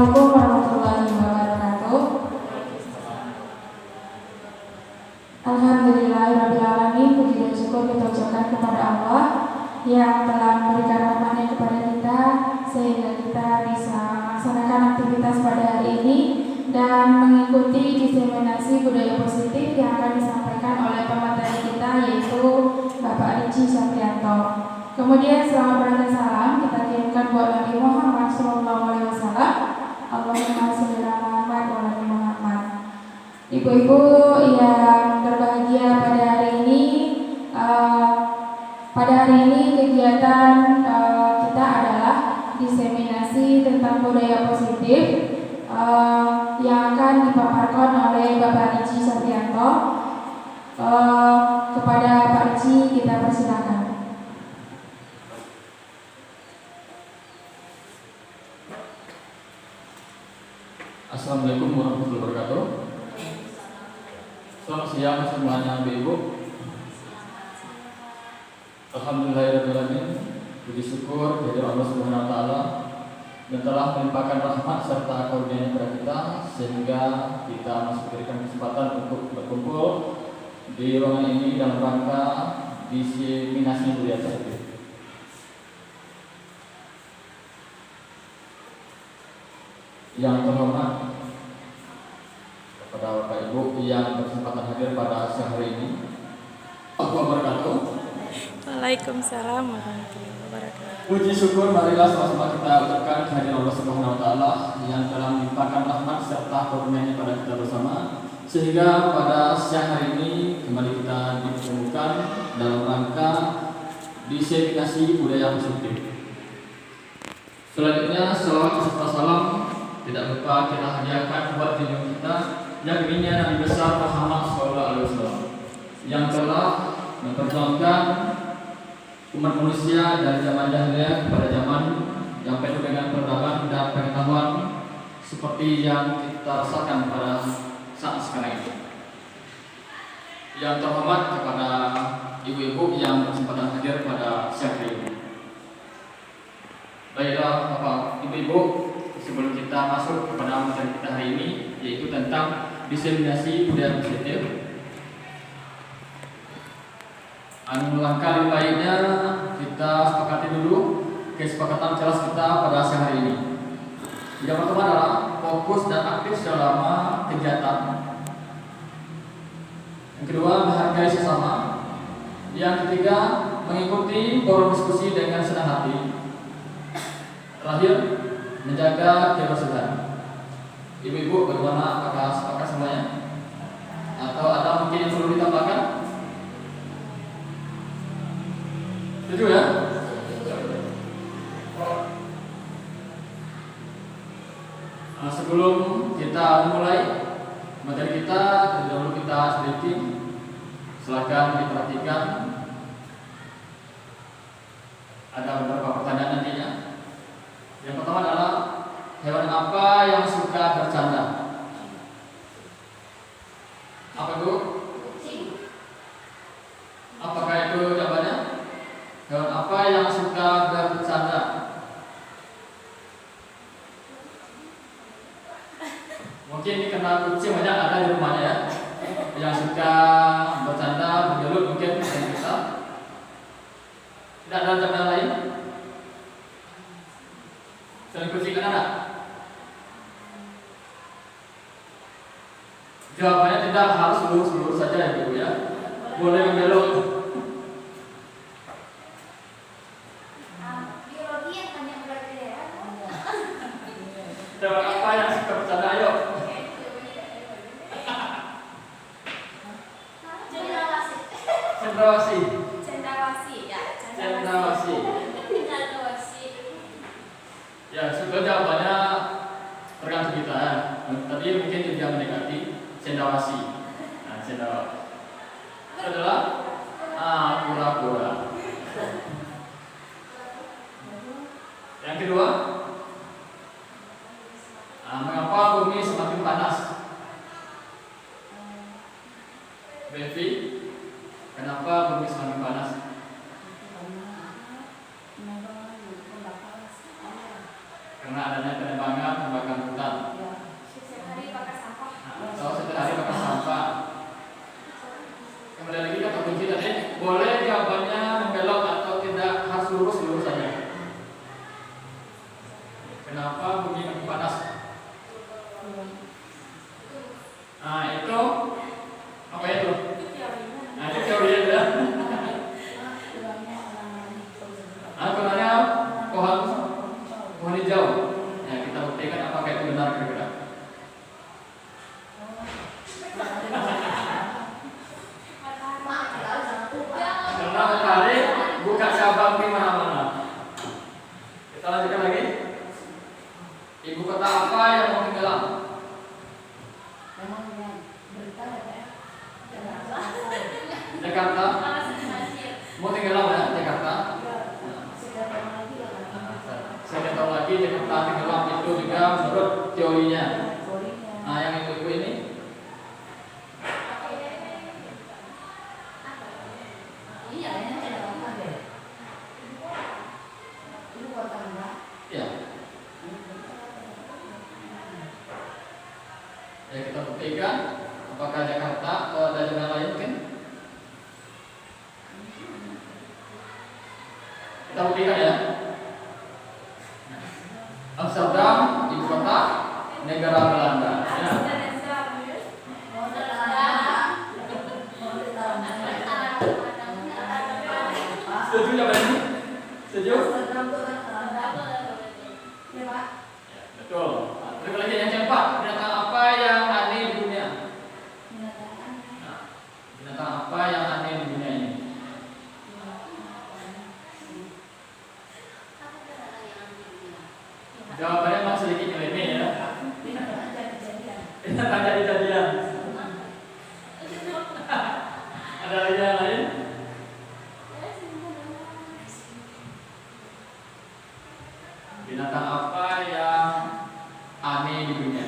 Assalamualaikum warahmatullahi wabarakatuh. Alhamdulillahirrahmanirrahim. Puji dan syukur kita ucapkan kepada Allah yang telah memberikan rahmat-Nya kepada kita sehingga kita bisa melaksanakan aktivitas pada hari ini dan mengikuti diseminasi budaya positif yang akan disampaikan oleh pemateri kita, yaitu Bapak Ricci Satrianto. Kemudian selama berangkat salam kita kirimkan buat Nabi Muhammad SAW. Allahumma sholli ala Muhammad wa ala Muhammad. Ibu-ibu yang berbahagia pada hari ini kegiatan kita adalah diseminasi tentang budaya positif yang akan dipaparkan oleh Bapak Ricci Satrianto. Kepada Pak Ricci kita persilakan. Assalamualaikum warahmatullahi wabarakatuh. Selamat siang semuanya Ibu. Alhamdulillahirrahmanirrahim. Puji syukur kepada Allah Subhanahu wa taala yang telah melimpahkan rahmat serta karunia kepada kita sehingga kita masih diberikan kesempatan untuk berkumpul di ruangan ini dalam rangka diseminasi budaya positif. Yang terhormat kepada Bapak Ibu yang berkesempatan hadir pada siang hari ini. Assalamualaikum wabarakatuh. Waalaikumsalam warahmatullahi wabarakatuh. Puji syukur marilah sama-sama kita ucapkan kehadiran Allah Subhanahu wa taala yang telah melimpahkan rahmat serta karunia-Nya pada kita bersama sehingga pada siang hari ini kembali kita dipertemukan dalam rangka diseminasi budaya positif. Selanjutnya salawat serta salam tidak lupa kita hadiahkan buat junjungan kita yang ininya Nabi besar Muhammad SAW yang telah memperjuangkan umat manusia dari zaman jahiliyah kepada zaman yang penuh dengan peradaban dan pengetahuan seperti yang kita rasakan pada saat sekarang ini. Yang terhormat kepada ibu-ibu yang berkesempatan hadir pada siang hari ini. Baiklah Bapak Ibu-ibu, sebelum kita masuk kepada materi kita hari ini, yaitu tentang diseminasi budaya positif. Langkah lebih baiknya kita sepakati dulu kesepakatan jelas kita pada siang hari ini. Yang pertama adalah fokus dan aktif selama kegiatan. Yang kedua, menghargai sesama. Yang ketiga, mengikuti forum diskusi dengan senang hati. Terakhir, menjaga kebersihan. Ibu-ibu bagaimana? Apakah sepakat semuanya? Atau ada mungkin yang perlu ditambahkan? Setuju ya? Nah, sebelum kita mulai materi kita, terlebih dahulu kita sedikit. Silakan diperhatikan. Ada beberapa pertanyaan nantinya. Yang pertama adalah hewan apa yang suka bercanda? Apa itu? Apakah itu jawabannya? Hewan apa yang suka bercanda? Mungkin ini karena kucing banyak ada di rumahnya ya, yang suka bercanda, bergelut mungkin dengan kita. Tidak ada jawaban lain? Selain kucing kan ada? Jawabannya tidak harus lurus-lurus saja ya Ibu ya. Boleh membelok. Biologi yang hanya berarti ya. Hewan apa yang suka bercanda? Ayo. Cendrawasih. Cendrawasih ya. Cendrawasih. Cendrawasih. Ya, sudah jawabannya tergantung kita ya. Tadi mungkin dia mendekati cendrawasih. Nah, cendrawasih itu adalah kura-kura. Yang kedua, mengapa bumi semakin panas? Bevi, kenapa bumi semakin panas? Karena adanya penerbangan, tembakan Jakarta. Mau tenggelam ya Jakarta. Saya tahu lagi Jakarta tenggelam itu juga menurut teorinya. Nah, yang ibu-ibu ini ya. Ya kita buktikan apakah Jakarta atau ada daerah lain mungkin. Kita buktikan ya. Amsterdam, ibu kota negara Belanda. Ya. Setuju ya Pak ini? Setuju? Betul. Berikut lagi yang keempat, binatang apa yang aneh di dunia? Nah, binatang apa yang aneh di dunia ini? Jawabannya memang sedikit nyeleneh ya. Binatang jadi-jadian. Ada lagi yang lain? Binatang apa yang aneh di dunia?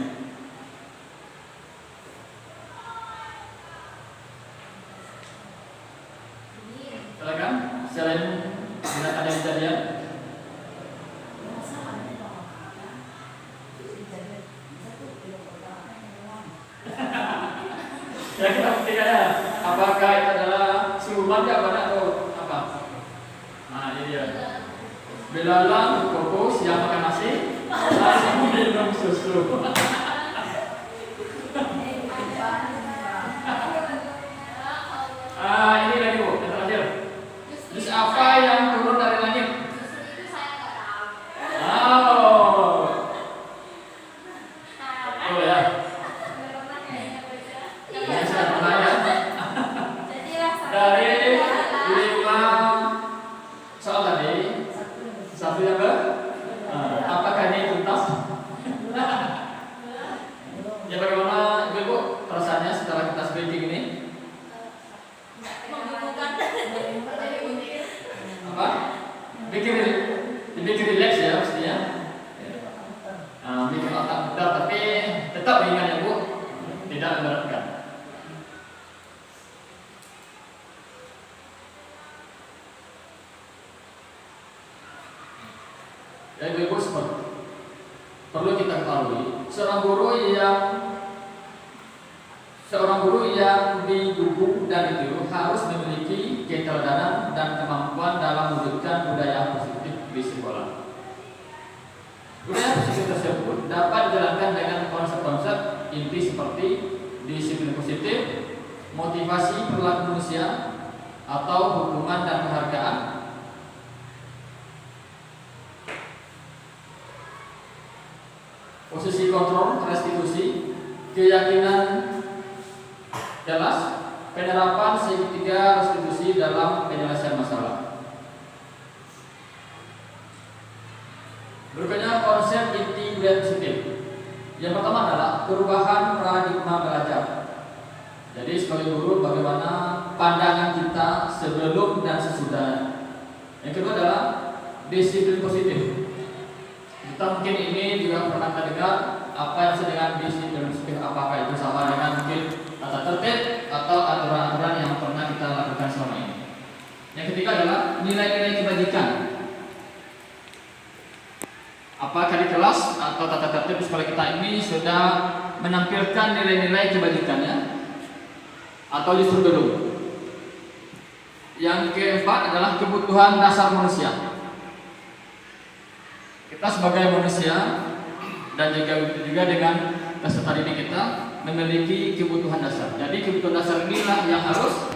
Silakan, selain binatang yang jadi-jadian. Ya kita buktikan ya. Apakah itu adalah siluman atau apa? Nah ini dia. Belalang koko siang makan nasi, langsung minum susu. Ini lagi bu, yang terakhir. Jus apa yang turun dari langit? Oh ya. Ini sudah pernah ya. Dari 5 soal tadi, satu yang apakah ini tuntas? Ya bagaimana ibu perasaannya setelah kita speaking ini? Apa? Bikin relax ya maksudnya. Bikin otak mudah tapi tetap ringan ya bu, tidak memberatkan. Ya ibu perlu kita ketahui seorang guru yang didukung dan ditiru harus memiliki keteladanan dan kemampuan dalam mewujudkan budaya positif di sekolah. Budaya positif tersebut dapat dijalankan dengan konsep-konsep inti seperti disiplin positif, motivasi perilaku manusia, atau hukuman dan penghargaan. Posisi kontrol, restitusi, keyakinan jelas, penerapan segitiga restitusi dalam penyelesaian masalah. Berikutnya konsep inti budaya positif. Yang pertama adalah perubahan paradigma belajar. Jadi sebagai guru bagaimana pandangan kita sebelum dan sesudahnya. Yang kedua adalah disiplin positif. Kita mungkin ini juga pernah dengar apa yang disebut dengan disiplin positif. Apakah itu sama dengan mungkin tata tertib atau aturan-aturan yang pernah kita lakukan selama ini. Yang ketiga adalah nilai-nilai kebajikan. Apakah di kelas atau tata tertib sekolah kita ini sudah menampilkan nilai-nilai kebajikannya atau justru belum? Yang keempat adalah kebutuhan dasar manusia. Kita sebagai manusia dan juga dengan peserta didik kita memiliki kebutuhan dasar. Jadi kebutuhan dasar inilah yang harus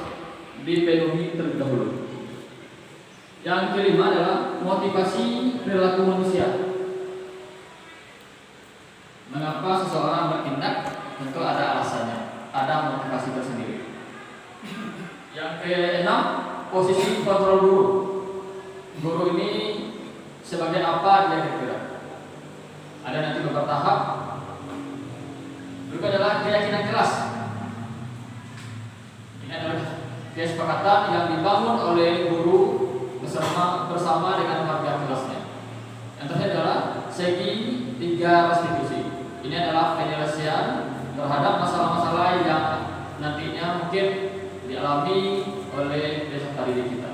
dipenuhi terlebih dahulu. Yang kelima adalah motivasi perilaku manusia. Mengapa seseorang bertindak? Tentu ada alasannya, ada motivasi tersendiri. Yang keenam, posisi kontrol guru. Guru ini sebagai apa dia kira-kira? Ada nanti beberapa tahap. Berikut adalah keyakinan kelas. Ini adalah kesepakatan yang dibangun oleh guru bersama dengan warga kelasnya. Yang terakhir adalah segi 3 restitusi. Ini adalah penyelesaian terhadap masalah-masalah yang nantinya mungkin dialami oleh peserta didik kita.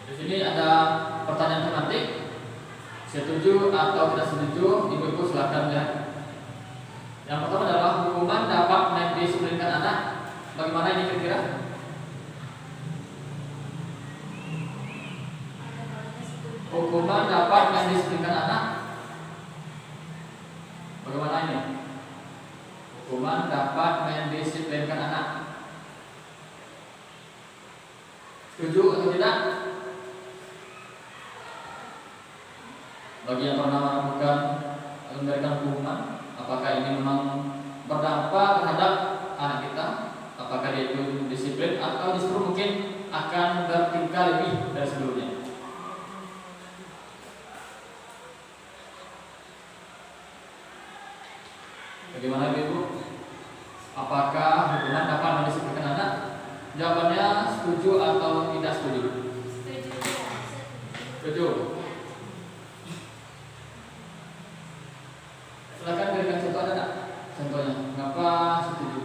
Di sini ada pertanyaan tematik. Setuju atau tidak setuju? Ibu-ibu silakan lihat. Yang pertama adalah hukuman dapat mendisiplinkan anak. Bagaimana ini kira-kira? Hukuman dapat mendisiplinkan anak. Bagaimana ini? Hukuman dapat mendisiplinkan anak. Setuju atau tidak? Bagi yang pernah melakukan memberikan hukuman, apakah ini memang berdampak terhadap anak kita? Apakah dia itu disiplin atau justru mungkin akan bertingkah lebih dari sebelumnya? Bagaimana Ibu? Apakah hukuman dapat mendisiplinkan anak? Jawabannya setuju atau tidak setuju? Setuju. Silakan berikan contoh, ada tak? Contohnya, mengapa setuju?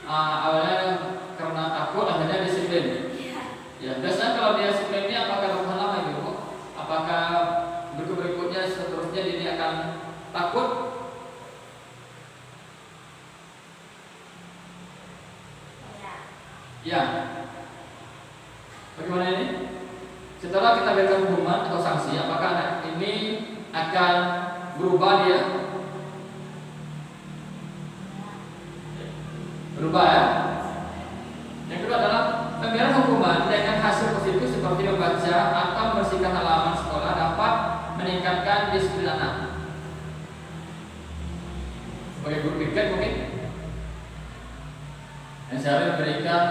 Awalnya karena takut, akhirnya disiplin. Ya, biasanya kalau dia disiplin ini apakah bertahan lama Ibu? Apakah berikutnya seterusnya dia akan takut? Ya. Bagaimana ini? Setelah kita berikan hukuman atau sanksi, apakah anak ini akan berubah dia? Berubah ya? Yang kedua adalah pemberian hukuman dengan hasil positif seperti membaca atau membersihkan halaman sekolah dapat meningkatkan disiplin anak. Sebagai guru piket mungkin yang saya memberikan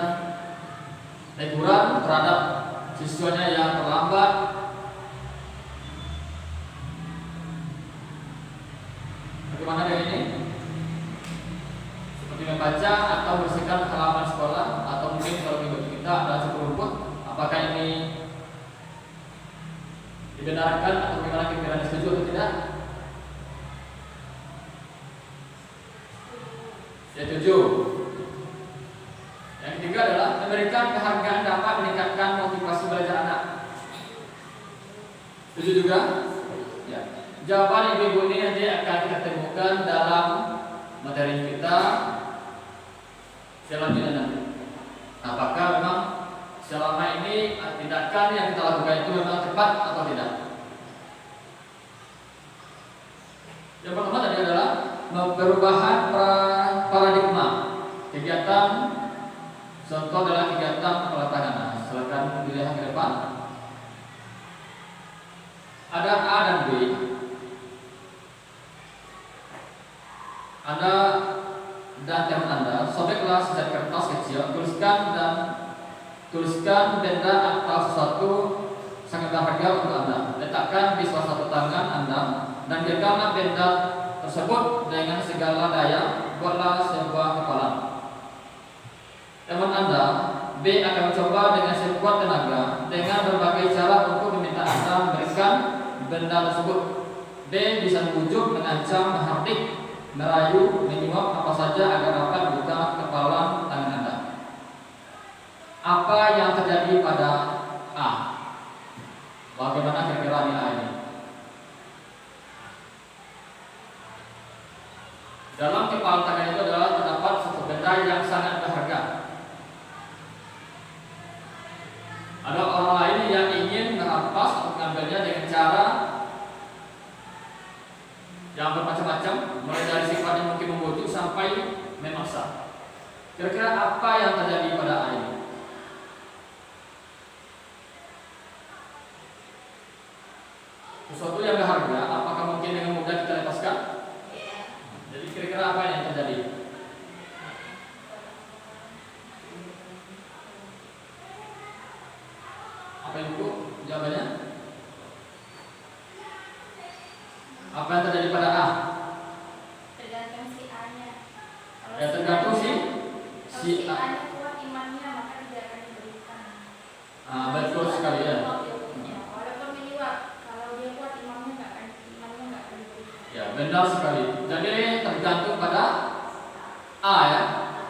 teguran terhadap siswanya yang terlambat. Bagaimana dengan ini? Seperti membaca atau membersihkan halaman sekolah, atau mungkin kalau mengikuti kita adalah cukup rumput. Apakah ini dibenarkan atau bagaimana kira-kira setuju atau tidak? Setuju. Yang ketiga adalah memberikan penghargaan dapat meningkatkan motivasi belajar anak. Setuju juga? Ya. Jawaban ibu-ibu ini nanti akan kita temukan dalam materi kita selanjutnya nanti. Apakah memang selama ini tindakan yang kita lakukan itu memang tepat atau tidak? Yang pertama tadi adalah perubahan paradigma kegiatan. Contoh adalah kegiatan pelatihan. Nah, silakan dilihat ke depan. Ada A dan B. Anda dan teman Anda sobeklah secat kertas kecil, tuliskan benda atau sesuatu sangat berharga untuk Anda. Letakkan di salah satu tangan Anda dan genggamlah benda tersebut dengan segala daya. Buatlah sebuah kepalan. Teman Anda B akan mencoba dengan sekuat tenaga dengan berbagai cara untuk meminta Anda memberikan benda tersebut. B bisa membujuk, mengancam, menghardik, merayu, menyuap apa saja agar dapat buka kepalan tangan Anda. Apa yang terjadi pada A? Bagaimana kira-kira A ini? Dalam kepalan tangan itu adalah terdapat satu benda yang sangat berharga. Ada orang lain yang ingin merampas atau mengambilnya dengan cara yang bermacam-macam, mulai dari sifat yang mungkin membujuk sampai memaksa. Kira-kira apa yang terjadi pada A ini? Sesuatu yang berharga, apakah mungkin dengan mudah kita lepaskan? Jadi kira-kira apa yang terjadi? Apa Ibu jawabannya? Apa yang terjadi pada A? Tergantung si A-nya. Kalau Ya tergantung si si A. A-nya kuat imannya maka tidak akan diberikan. Betul sekali ya. Walaupun menyuap, kalau dia kuat imannya nggak akan diberikan. Ya benar sekali. Jadi tergantung pada A ya.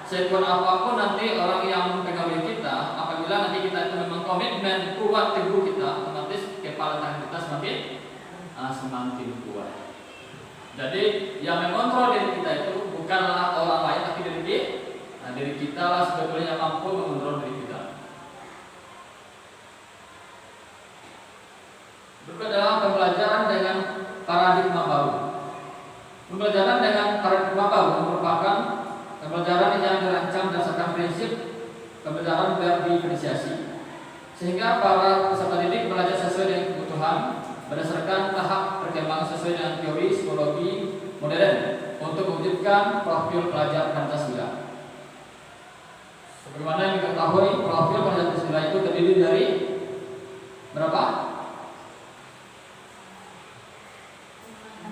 Sekuat apapun nanti orang yang mempengaruhi kita, apabila nanti kita itu memang komitmen kuat teguh kita, otomatis kepala tangan kita semakin kuat. Jadi yang mengontrol diri kita itu bukanlah orang lain, tapi diri kita lah sebetulnya yang mampu mengontrol diri kita. Berikut adalah pembelajaran dengan paradigma baru. Pembelajaran dengan paradigma baru merupakan pembelajaran yang dirancang berdasarkan prinsip pembelajaran berdiferensiasi, sehingga para peserta didik belajar sesuai dengan kebutuhan berdasarkan tahap perkembangan sesuai dengan teori psikologi modern untuk mewujudkan profil pelajar Pancasila. Sebagaimana yang diketahui, profil pelajar Pancasila itu terdiri dari berapa?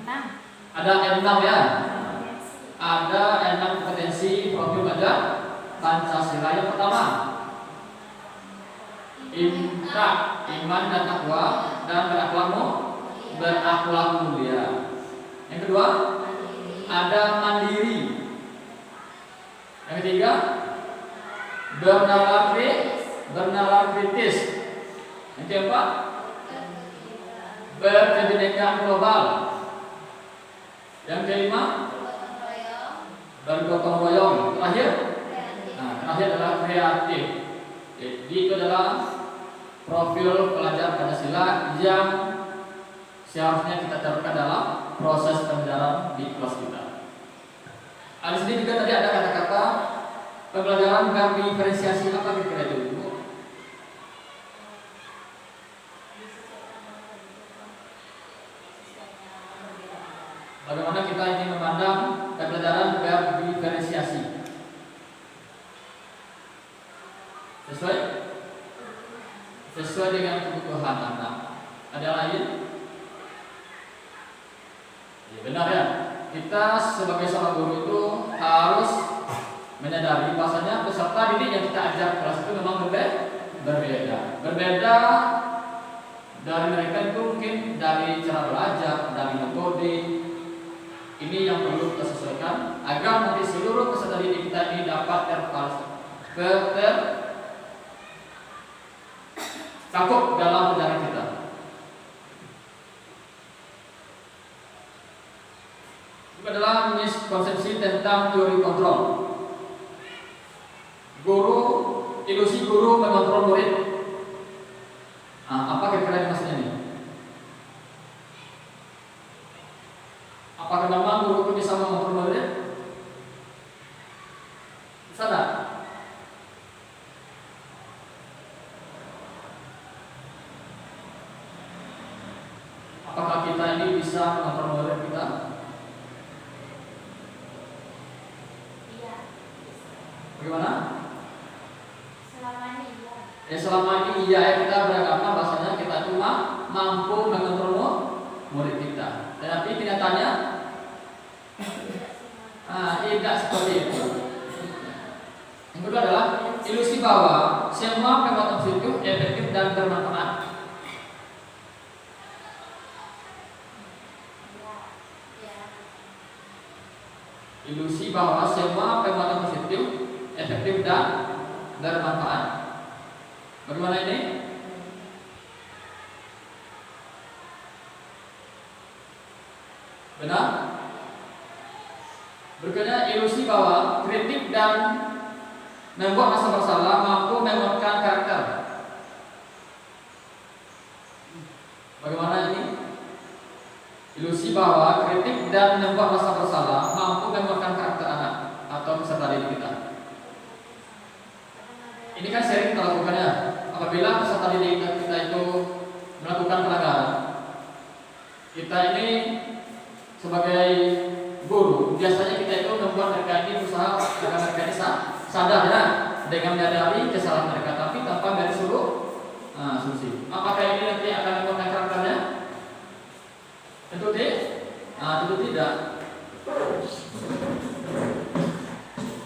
6. Ada 6 ya. Ada 6 kompetensi profil pelajar Pancasila. Yang pertama, iman dan takwa dan berakhlak mulia. Yang kedua, ada mandiri. Yang ketiga, bernalar kritis. Yang keempat, berkebinekaan global. Yang kelima, bergotong royong. Terakhir adalah kreatif. Jadi itu adalah profil pelajar Pancasila yang seharusnya kita terapkan dalam proses pembelajaran di kelas kita. Di sini juga tadi ada kata-kata pembelajaran berdiferensiasi. Apa kira-kira itu, Bu? Bagaimana kita ini memandang pembelajaran berdiferensiasi? Sesuai dengan kebutuhan anak. Ada lain? Ya, benar ya. Kita sebagai seorang guru itu harus menyadari bahasanya peserta didik yang kita ajar kelas itu memang berbeda. Berbeda dari mereka itu mungkin dari cara belajar, dari metode. Ini yang perlu kita sesuaikan agar nanti seluruh peserta didik kita ini dapat cakup dalam pelajaran kita. Itu adalah miskonsepsi tentang teori kontrol. Ilusi guru mengontrol murid. Apa kira-kira maksudnya ini? Apakah memang guru itu bisa mengontrol murid? Bisa tak? Apakah kita ini bisa mengontrol murid kita? Iya. Bagaimana? Selama ini iya. Selama ini iya ya, kita beranggapan bahasanya kita itu mampu mengontrol murid kita. Tetapi kenyataannya tidak seperti itu. Yang kedua adalah ilusi bahwa semua perbuatan positif efektif dan bermanfaat. Ilusi bahwa semua perbuatan positif efektif dan bermanfaat. Bagaimana ini? Benar? Berikutnya ilusi bahwa kritik dan membuat rasa bersalah mampu menguatkan karakter. Bagaimana ini? Ilusi bahwa kritik dan membuat rasa bersalah mampu menguatkan karakter anak atau peserta didik kita. Ini kan sering kita lakukannya. Apabila peserta didik kita itu melakukan pelanggaran, kita ini sebagai guru biasanya kita itu membuat mereka ini berusaha agar mereka ini sadar ya dengan menyadari kesalahan mereka, tapi tanpa dari suruh asumsi. Apakah ini nanti akan menggunakan karakternya? Tentu tidak.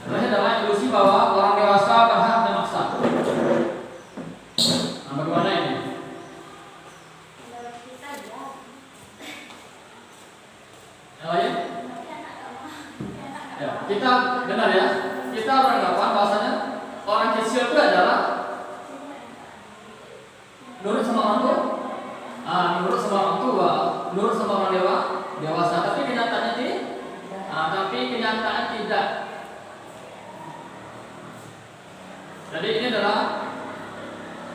Terakhir adalah ilusi bahwa orang dewasa berhak memaksa. Bagaimana ini? Menurut kita ya. Yang lain? Ya, kita benar ya. Kita beranggapan bahwasanya orang kecil itu adalah nurut sama orang tua. Nurut sama orang tua, nurut sama orang dewasa. Tapi kenyataannya tidak. Jadi ini adalah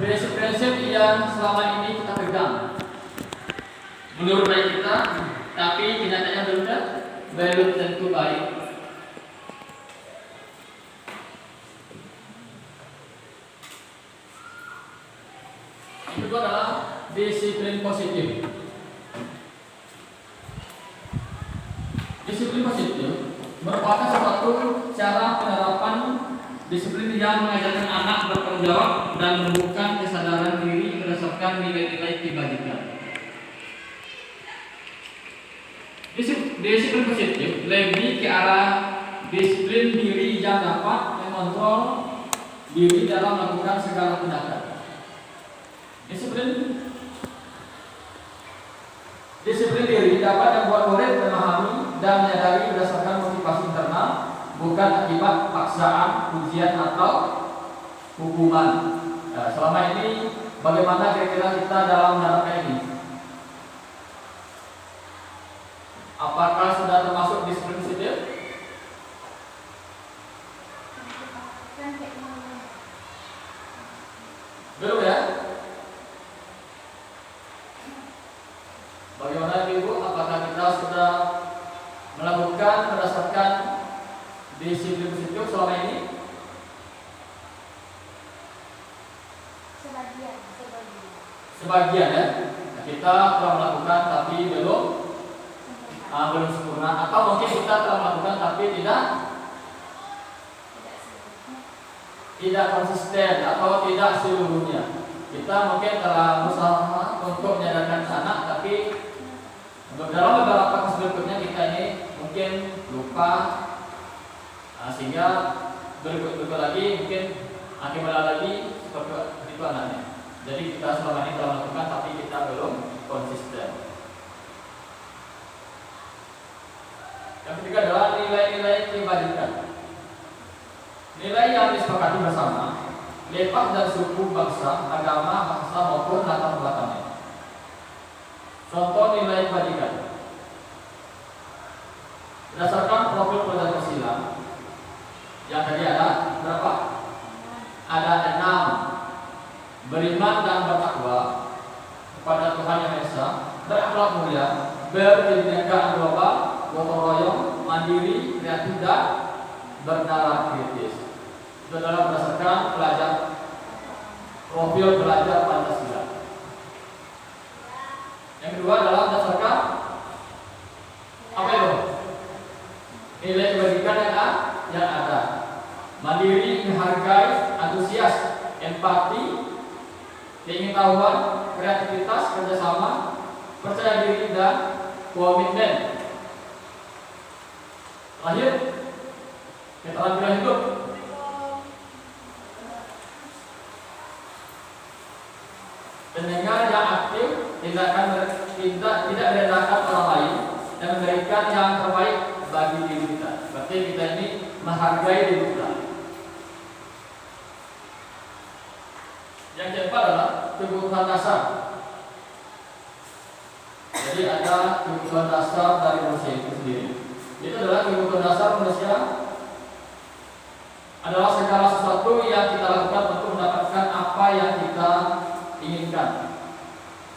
prinsip-prinsip yang selama ini kita pegang. Menurut baik kita, tapi kenyataannya belum tentu baik. Yang kedua adalah disiplin positif. Disiplin positif merupakan suatu cara penerapan disiplin yang mengajarkan anak bertanggung jawab dan menumbuhkan kesadaran diri berdasarkan nilai-nilai kebajikan. Disiplin positif lebih ke arah disiplin diri yang dapat mengontrol diri dalam melakukan segala tindakan. Disiplin diri dapat membuat murid memahami dan menyadari berdasarkan motivasi internal, bukan akibat paksaan, ujian atau hukuman. Selama ini bagaimana kira-kira kita dalam menerapkan ini? Apakah sudah termasuk disiplin positif? Belum ya? Bagaimana Ibu? Apakah kita sudah melakukan berdasarkan disiplin positif selama ini? Sebagian ya. Kita telah melakukan tapi belum sempurna, atau mungkin kita telah melakukan tapi tidak konsisten atau tidak seluruhnya. Kita mungkin telah berusaha untuk menyadarkan anak, tapi dalam beberapa kasus berikutnya kita ini mungkin lupa, sehingga berikut lagi mungkin akibat lagi seperti itu anaknya. Jadi kita selama ini telah melakukan tapi kita belum konsisten. Yang ketiga adalah nilai-nilai kebajikan. Nilai yang disepakati bersama, lepas dari suku, bangsa, agama, bahasa maupun latar belakangnya. Contoh nilai kebajikan berdasarkan profil pelajar Pancasila yang tadi ada berapa? Ada 6. Beriman dan bertakwa kepada Tuhan Yang Maha Esa, berakhlak mulia, berkebinekaan global, gotong royong, mandiri, kreatif dan bernalar kritis. Itu adalah berdasarkan profil pelajar Pancasila. Yang kedua adalah berdasarkan apa itu? Nilai kebajikan yang ada. Mandiri, menghargai, antusias, empati, keingin-tahuan, kreativitas, kerjasama, percaya diri dan komitmen. Terakhir, keterampilan hidup. Pendengar yang aktif, tidak merendahkan orang lain dan memberikan yang terbaik bagi diri kita. Berarti kita ini menghargai diri kita. Yang keempat adalah kebutuhan dasar. Jadi ada kebutuhan dasar dari manusia itu sendiri. Itu adalah kebutuhan dasar manusia adalah segala sesuatu yang kita lakukan untuk mendapatkan apa yang kita inginkan.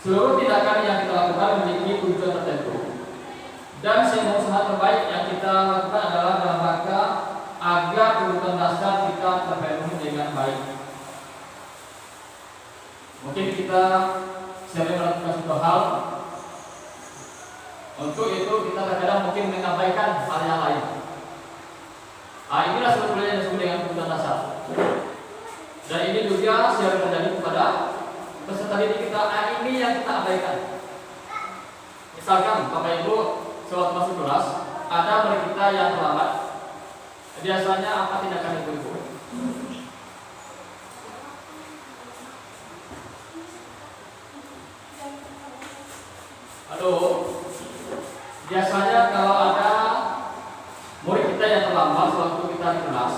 Seluruh tindakan yang kita lakukan memiliki tujuan tertentu, dan semua usaha terbaik yang kita lakukan adalah dalam rangka agar kebutuhan dasar kita terpenuhi dengan baik. Mungkin kita sering melakukan suatu hal, untuk itu kita terkadang mungkin mengabaikan hal yang lain. Inilah sebetulnya yang disebut dengan kebutuhan dasar. Dan ini juga sering terjadi kepada peserta didik kita ini yang kita abaikan. Misalkan Bapak Ibu sewaktu masuk kelas ada murid kita yang terlambat, biasanya apa tindakan ibu-ibu? Halo, biasanya kalau ada murid kita yang terlambat sewaktu kita di kelas,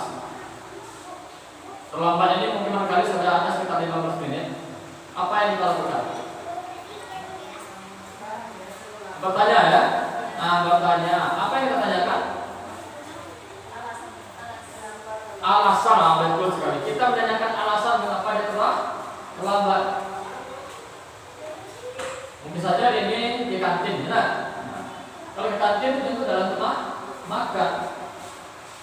terlambat ini mungkin barangkali sudah ada sekitar 15 menit, apa yang kita lakukan? Bertanya ya? Nah, bertanya, apa yang kita tanyakan? Alasan, betul sekali. Kita menanyakan alasan mengapa dia telah terlambat. Mungkin saja ini di kantin, benar? Nah, kalau di kantin itu dalam tempat makan.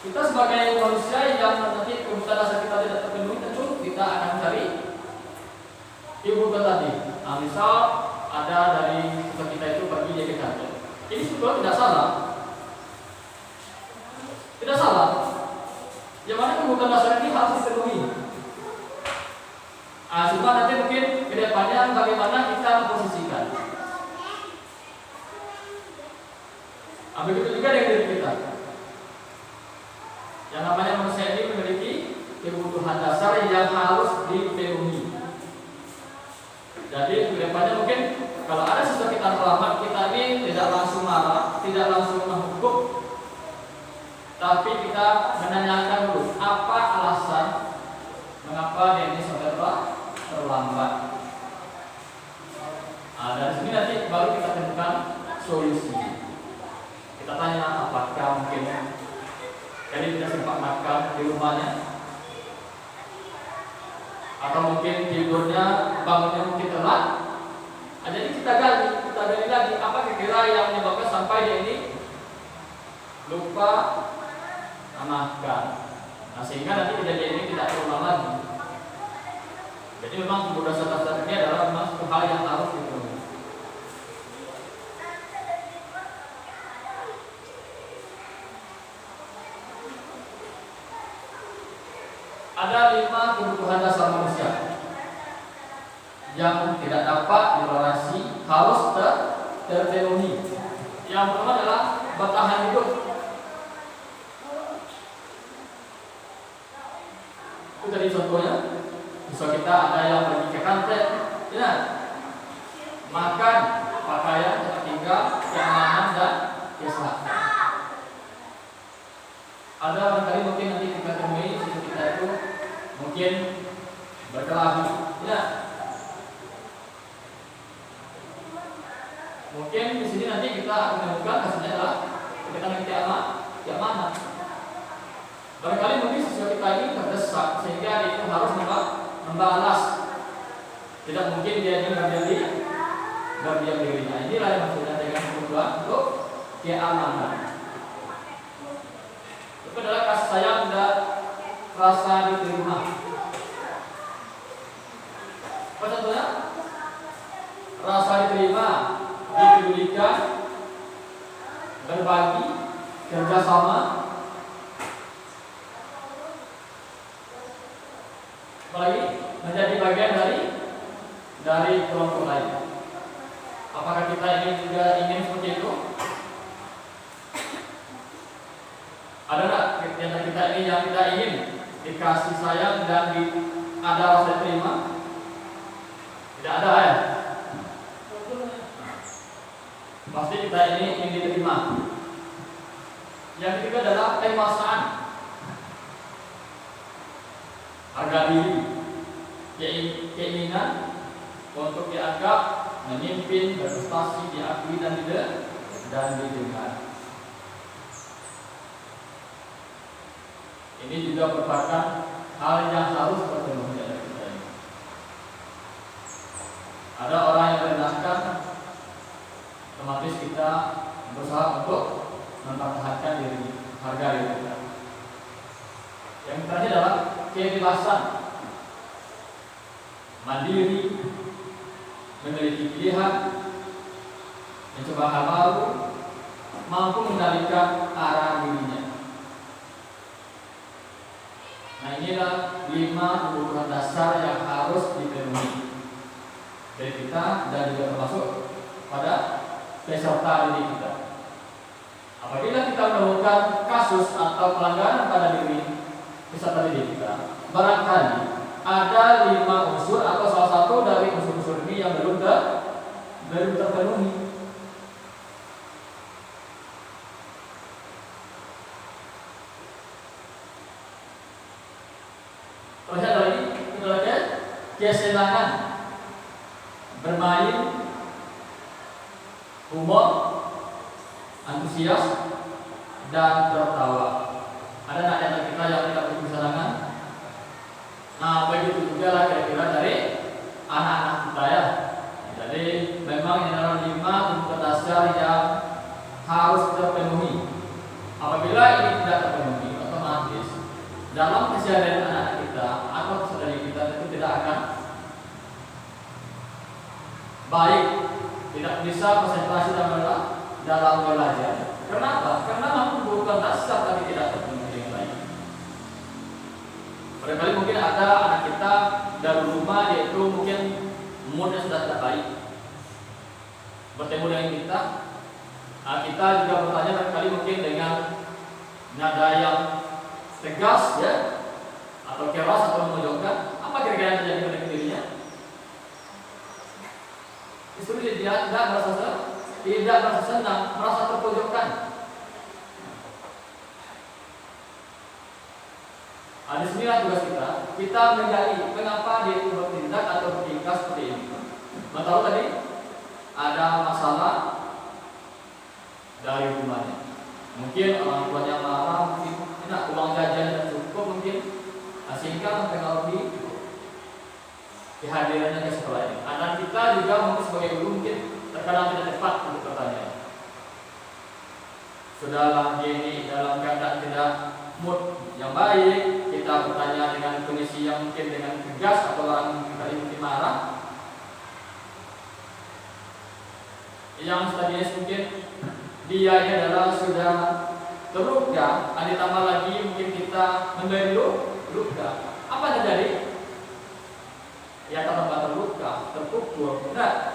Kita sebagai manusia yang nanti kebutuhan dasar kita tidak terpenuhi, tentu kita akan cari ibu tadi. Nah, misal ada dari kita itu pergi dia ke kantin. Ini sebetulnya tidak salah. Tidak salah. Yang mana kebutuhan dasar ini harus dipenuhi. Cuma nanti mungkin ke depannya bagaimana kita memposisikan. Begitu juga dengan diri kita. Yang namanya manusia ini memiliki kebutuhan dasar yang harus dipenuhi. Jadi ke depannya mungkin kalau ada sesuatu kita terlambat, kita ini tidak langsung marah, tidak langsung menghukum, tapi kita menanyakan dulu apa alasan mengapa dia ini sampai terlambat. Dari sini nanti baru kita temukan solusi. Kita tanya apakah mungkin jadi tidak sempat makan di rumahnya, atau mungkin tidurnya bangunnya mungkin telat. Jadi kita gali lagi apa kira-kira yang menyebabkan sampai dia ini lupa makan. Nah, sehingga nanti kejadian ini tidak terulang lagi. Jadi memang kebutuhan dasar ini adalah memang satu hal yang harus dipenuhi. Ada 5 kebutuhan dasar manusia yang tidak dapat ditoleransi, harus terpenuhi. Yang pertama adalah bertahan hidup. Itu tadi contohnya. Misal kita ada yang pergi ke kantin, ya, makan, pakaian, tempat tinggal, keamanan dan kesehatan. Ada barangkali mungkin nanti kita temui sisi kita itu mungkin berkelahi, ya. Mungkin di sini nanti kita akan menemukan hasilnya adalah ketika keamanan. Barangkali mungkin sesuatu kita ini terdesak sehingga dia itu harus membalas. Tidak mungkin dia ini berdiam diri. Nah, inilah yang maksudnya dengan kebutuhan untuk keamanan. Itu adalah kasih sayang dan rasa diterima. Apa contohnya? Rasa diterima, dipedulikan, berbagi, kerjasama, apalagi menjadi bagian dari kelompok lain. Apakah kita ini juga ingin seperti itu? Ada nggak kita ini yang kita ingin dikasih sayang dan ada rasa terima? Tidak ada ya? Pasti kita ini ingin diterima. Yang ketiga adalah kemasan, harga diri, keinginan untuk dianggap memimpin, berprestasi, diakui dan didengar. Ini juga merupakan hal yang harus terpenuhi oleh kita ini. Ada orang yang merendahkan, otomatis kita berusaha untuk mempertahankan harga diri kita. Yang terakhir adalah kebebasan, mandiri, memiliki pilihan, mencoba hal baru, mampu mengendalikan arah dirinya. Nah, inilah 5 kebutuhan dasar yang harus dipenuhi. dari kita dan juga termasuk pada peserta didik kita. Apabila kita menemukan kasus atau pelanggaran pada diri peserta didik kita, barangkali ada 5 unsur atau salah satu dari unsur-unsur ini yang belum terpenuhi. Terlihat dari kesenangan bermain, humor, antusias, dan tertawa. Ada anak-anak kita yang tidak punya kesenangan. Nah, begitu juga lah kira-kira dari anak-anak kita ya. Jadi memang ini adalah 5 unsur dasar yang harus terpenuhi. Apabila ini tidak terpenuhi, otomatis dalam keseharian anak kita atau saudari kita itu tidak akan baik, tidak bisa konsentrasi dalam belajar. Kenapa? Karena membutuhkan dasar tapi tidak terpenuhi dengan baik. Barangkali mungkin ada anak kita dari rumah, yaitu mungkin moodnya sudah tidak baik. Bertemu dengan kita juga bertanya barangkali mungkin dengan nada yang tegas ya, atau keras atau memojokkan. Apa kira-kira yang terjadi pada dirinya? Justru dia tidak merasa senang, merasa terpojokkan. Di sinilah tugas kita menggali kenapa dia itu bertindak atau bertingkah seperti ini. Tahu tadi ada masalah dari rumahnya. Mungkin orang tuanya marah, mungkin tidak uang jajan dan cukup, mungkin sehingga mempengaruhi kehadirannya ke sekolah ini. Anak kita juga mungkin sebagai guru mungkin terkadang tidak tepat untuk bertanya. Sudahlah dia ini dalam keadaan tidak mood yang baik, kita bertanya dengan kondisi yang mungkin dengan tegas atau orang kali mungkin marah. Yang tadinya mungkin dia ini adalah sudah terluka, ditambah lagi mungkin kita memberi luka. Apa yang terjadi? Ya tambah terluka, terpukul, benar.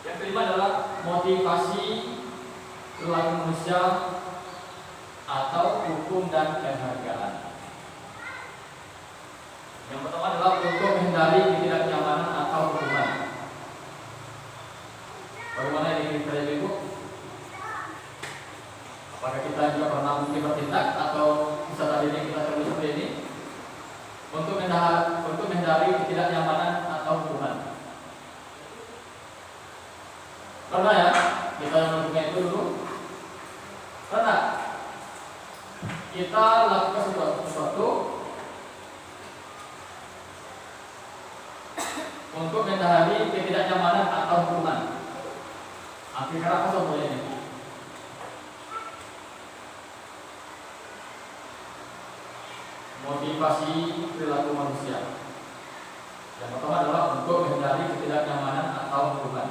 Yang kelima adalah motivasi perilaku manusia atau hukum dan penghargaan. Yang pertama adalah untuk menghindari ketidaknyamanan atau hukuman. Bagaimana ini kita ibu? Apakah kita juga pernah mungkin bertindak atau bisa tadi kita terus seperti ini untuk menghindari ketidaknyamanan atau hukuman? Pernah ya kita melakukan itu dulu? Pernah kita lakukan sesuatu untuk menghindari ketidaknyamanan atau hukuman. Akhirnya apa contohnya ini? Motivasi perilaku manusia. Yang pertama adalah untuk menghindari ketidaknyamanan atau hukuman.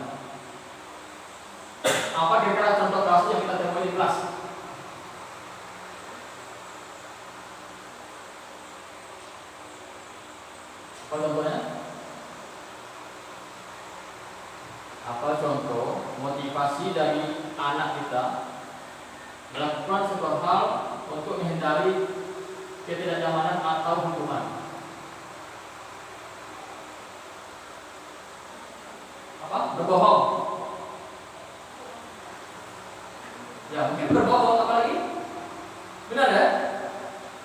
Apa kira-kira contoh kasus yang kita temui di kelas? Apa contohnya? Apa contoh motivasi dari anak kita melakukan sebuah hal untuk menghindari ketidaknyamanan atau hukuman? Apa? Berbohong. Ya mungkin berbohong, apalagi benar ya?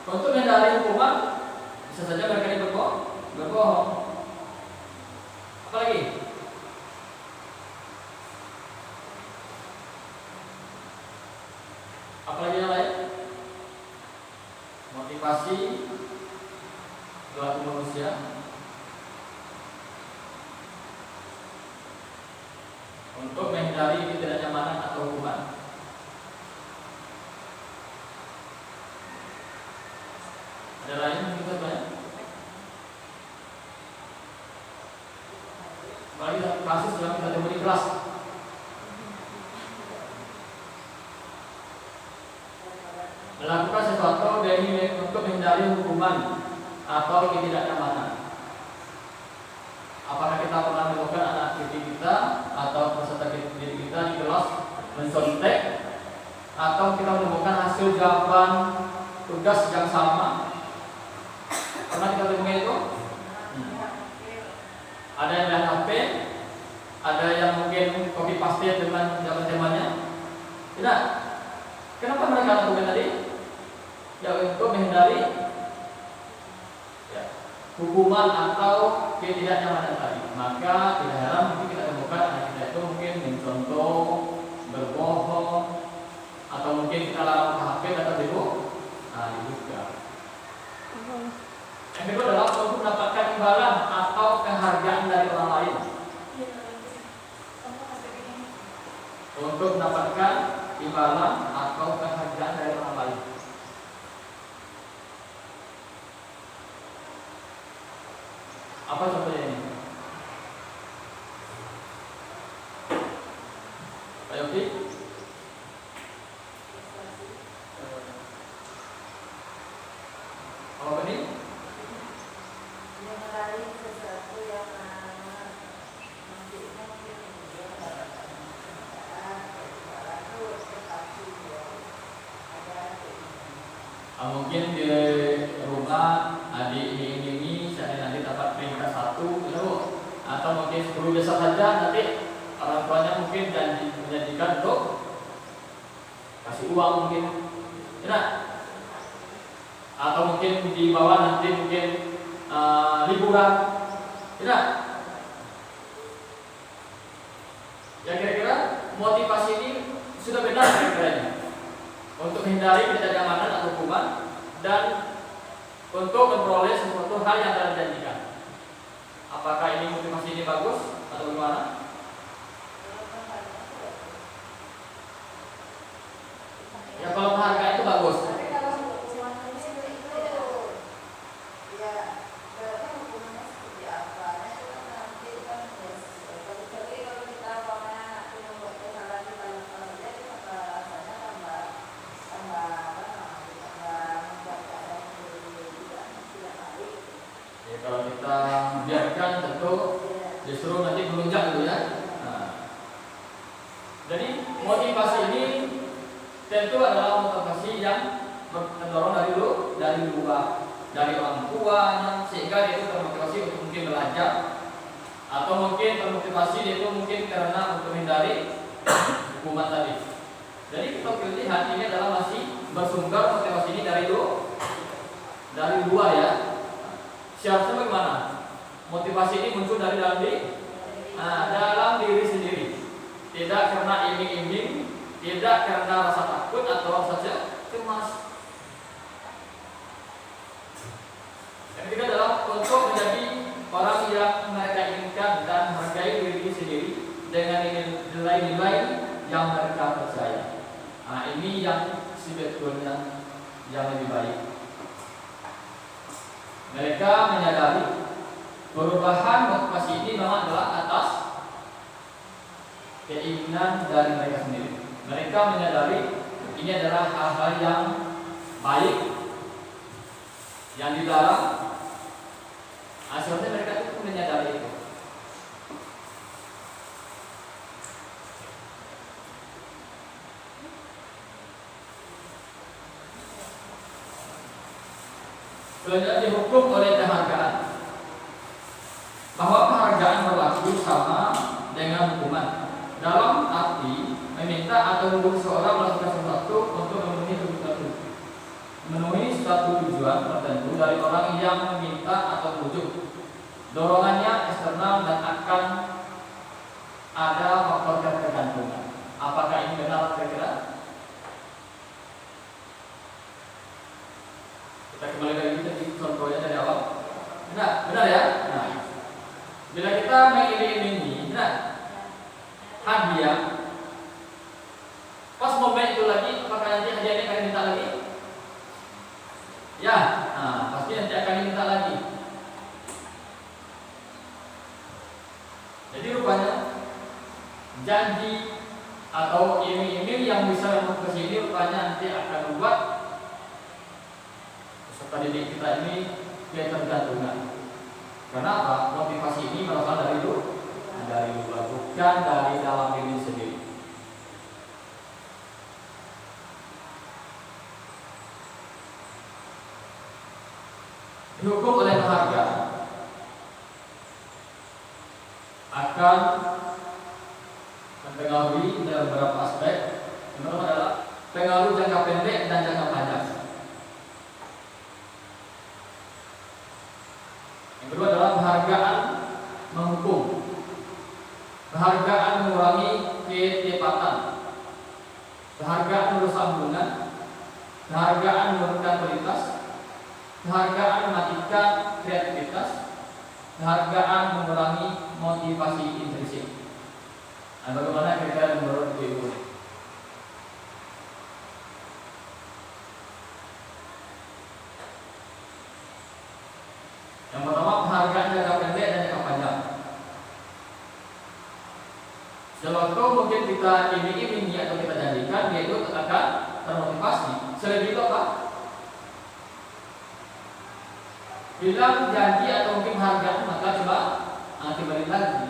Untuk menghindari hukuman bisa saja mereka berbohong. Apalagi? Apalagi yang lain? Motivasi perilaku manusia untuk menghindari ketidaknyamanan atau hukuman. Ada lain mungkin contohnya? Apalagi kasus yang kita temui di kelas. melakukan sesuatu demi untuk menghindari hukuman atau ketidaknyamanan. Apakah kita pernah menemukan anak didik kita atau peserta didik kita di kelas mencontek, atau kita menemukan hasil jawaban tugas yang sama? Pernah kita temukan itu? Ada yang lihat HP, ada yang mungkin copy paste dengan teman-temannya. Tidak. Kenapa mereka lakukan tadi? Ya untuk menghindari hukuman atau ketidaknyamanan tadi. Maka tidak heran mungkin kita temukan anak kita itu mungkin mencontoh, berbohong, atau mungkin kita larang ke HP atau dibuka. Yang kedua adalah untuk mendapatkan imbalan atau penghargaan dari orang lain. Untuk mendapatkan imbalan atau penghargaan dari orang lain. Apa contohnya ini? Pak Yofi? Apa ini? Mengenali sesuatu yang mungkin di rumah adik ini nanti dapat peringkat 1 gitu, atau mungkin 10 besar saja nanti orang tuanya mungkin menjanjikan untuk kasih uang mungkin, tidak? Atau mungkin di bawah nanti mungkin liburan, tidak? Ya kira-kira motivasi ini sudah benar kira-kira untuk menghindari ketidaknyamanan atau hukuman dan untuk memperoleh sesuatu hal yang telah dijanjikan. Apakah ini motivasi ini bagus atau bagaimana? Ya kalau penghargaan itu bagus. Kalau kita biarkan tentu justru nanti melunjak gitu ya. Jadi motivasi ini tentu adalah motivasi yang mendorong dari luar, dari orang tuanya, sehingga dia itu termotivasi untuk mungkin belajar, atau mungkin termotivasi dia itu mungkin karena untuk menghindari hukuman tadi. Jadi kita lihat ini adalah masih bersumber motivasi ini dari luar ya. Seharusnya bagaimana? Motivasi ini muncul dari dalam diri sendiri. Tidak karena iming-iming, tidak karena rasa takut atau rasa cemas. Yang ketiga adalah untuk menjadi orang yang mereka inginkan dan hargai diri sendiri dengan nilai-nilai yang mereka percaya. Ini yang sebetulnya yang lebih baik. Mereka menyadari perubahan motivasi ini memang adalah atas keinginan dari mereka sendiri. Mereka menyadari ini adalah hal-hal yang baik, yang dilarang. Asalnya mereka itu menyadari itu. Selanjutnya dihukum oleh penghargaan, bahwa penghargaan berlaku sama dengan hukuman dalam arti meminta atau mendukung seorang melakukan sesuatu untuk memenuhi suatu tujuan tertentu dari orang yang meminta atau menuju. Dorongannya eksternal dan akan ada faktor ketergantungan. Apakah ini benar kira-kira? Kita kembali lagi ke contohnya dari awal. Benar ya? Nah, bila kita mengiming-imingi, hadiah, pas momen itu lagi, apakah nanti hadiahnya akan minta lagi? Ya, pasti nanti akan diminta lagi. Jadi rupanya janji atau iming-iming yang bisa memotivasi ini rupanya nanti akan membuat peserta didik kita ini ketergantungan. Karena apa? Motivasi ini berasal dari luar, bukan dari dalam diri sendiri. Dihukum oleh penghargaan akan mempengaruhi dalam beberapa aspek. Yang pertama adalah pengaruh jangka pendek dan jangka panjang. Yang kedua adalah penghargaan menghukum. Penghargaan mengurangi ketepatan. Penghargaan merusak hubungan. Penghargaan menurunkan kualitas. Penghargaan mematikan kreativitas. Penghargaan mengurangi motivasi intrinsik. Nah, bagaimana kira-kira menurut Ibu? Yang pertama, penghargaan jangka pendek dan jangka panjang. Sewaktu mungkin kita iming-imingi atau kita janjikan, dia itu akan termotivasi. Selain itu apa? Bilang janji atau mungkin penghargaan, maka coba kembali lagi,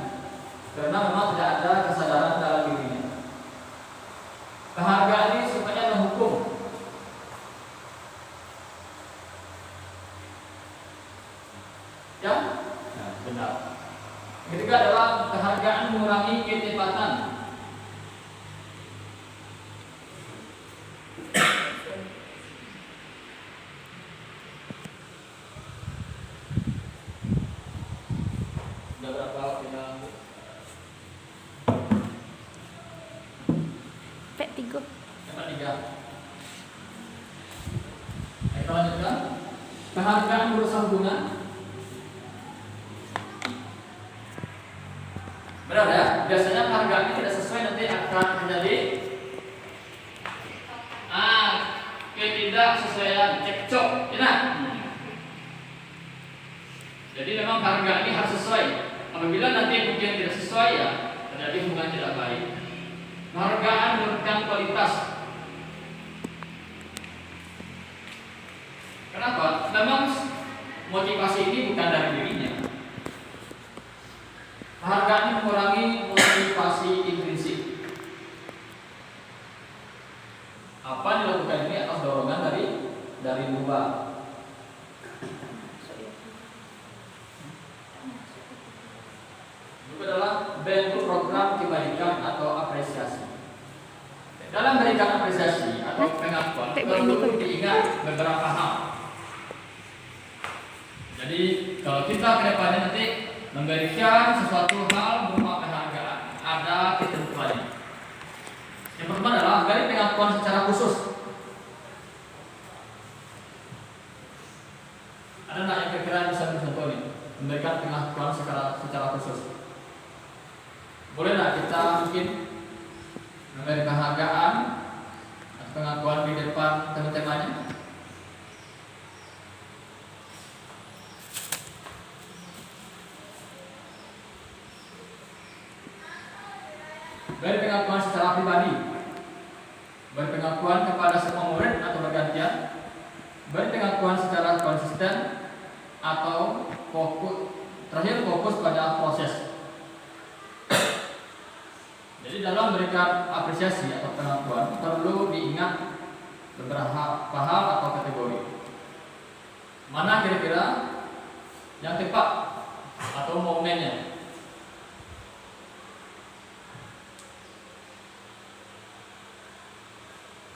karena memang tidak ada kesadaran dalam dirinya. Penghargaan ini sifatnya menghukum. Ya, nah, benar. Ketiga adalah penghargaan mengurangi ketepatan. Sudah berapa kita? P3. Dapat 3. Kita lanjutkan. Penghargaan merusak hubungan. Benar ya? Biasanya penghargaan ini tidak sesuai, nanti akan menjadi ketidaksesuaian, cekcok. Ya. Jadi memang penghargaan ini harus sesuai. Apabila nanti mungkin tidak sesuai, ya terjadi hubungan tidak baik. Penghargaan menurunkan kualitas. Kenapa? Memang motivasi ini bukan dari dirinya. Penghargaan ini mengurangi motivasi intrinsik. Apa yang dilakukan ini atas dorongan dari luar. Itu adalah bentuk program kebaikan atau apresiasi. Dalam memberikan apresiasi atau pengakuan perlu diingat beberapa hal. Jadi kalau kita ke depannya nanti memberikan sesuatu hal berupa penghargaan, ada ketentuannya. Yang pertama adalah beri pengakuan secara khusus. Ada nggak yang kira-kira bisa bercontoh nih, memberikan pengakuan secara khusus? Boleh nggak kita mungkin memberi penghargaan atau pengakuan di depan teman-temannya? Beri pengakuan secara pribadi. Beri pengakuan kepada semua murid atau bergantian. Beri pengakuan secara konsisten atau fokus pada proses. Jadi dalam memberikan apresiasi atau pengakuan perlu diingat beberapa hal atau kategori. Mana kira-kira yang tepat atau momennya?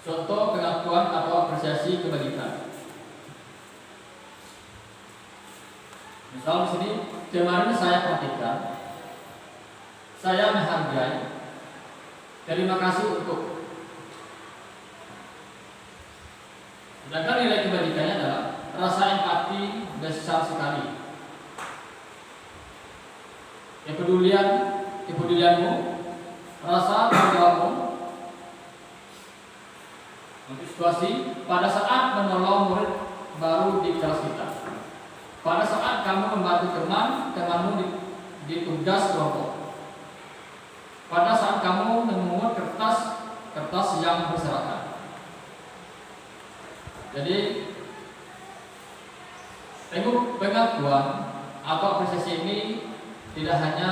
Contoh pengakuan atau apresiasi kebaikan. Misal di sini, kemarin saya perhatikan, saya menghargai, terima kasih untuk. Sedangkan nilai kebaikannya adalah rasa empati besar sekali. Kepedulianmu, rasa tanggung jawabmu untuk situasi pada saat menolong murid baru di kelas kita, pada saat kamu membantu temanmu di tugas kelompok, pada saat kamu memungut kertas yang berserakan. Jadi Pengakuan atau apresiasi ini tidak hanya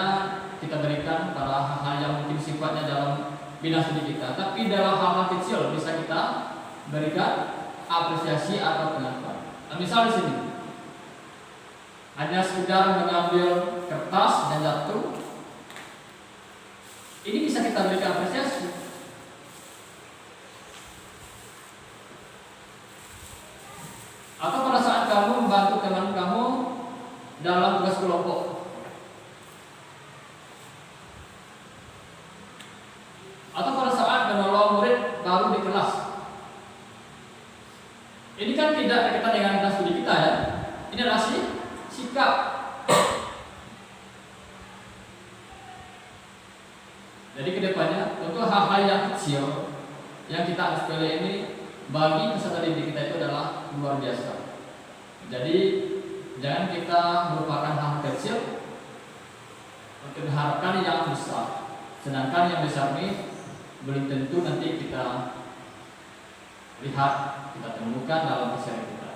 kita berikan pada hal-hal yang mungkin sifatnya dalam bidang studi kita, tapi dalam hal-hal kecil bisa kita berikan apresiasi atau pengakuan. Nah, misal di sini hanya sekedar mengambil kertas dan jatuh, ini bisa kita berikan apresiasi. Atau pada saat kamu membantu teman kamu dalam tugas kelompok, atau pada saat menolong murid baru di kelas. Ini kan tidak berkaitan dengan kita studi kita ya. Ini adalah sikap. Jadi kedepannya untuk hal-hal yang kecil yang kita anggap sepele ini bagi peserta didik kita itu adalah luar biasa. Jadi jangan kita merupakan hal kecil untuk mengharapkan yang besar. Sedangkan yang besar ini belum tentu nanti kita lihat, kita temukan dalam keseharian kita.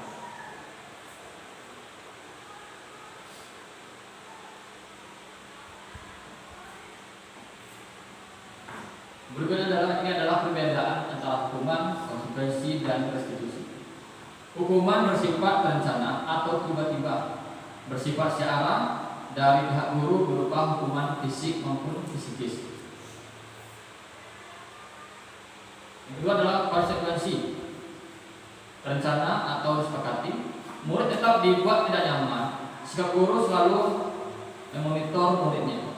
Berikutnya ini adalah perbedaan antara hukuman, konsekuensi, dan restitusi. Hukuman bersifat berencana atau tiba-tiba, bersifat syarat dari pihak guru berupa hukuman fisik maupun psikis. Yang kedua adalah konsekuensi, rencana atau disepakati. Murid tetap dibuat tidak nyaman, sikap guru selalu memonitor muridnya.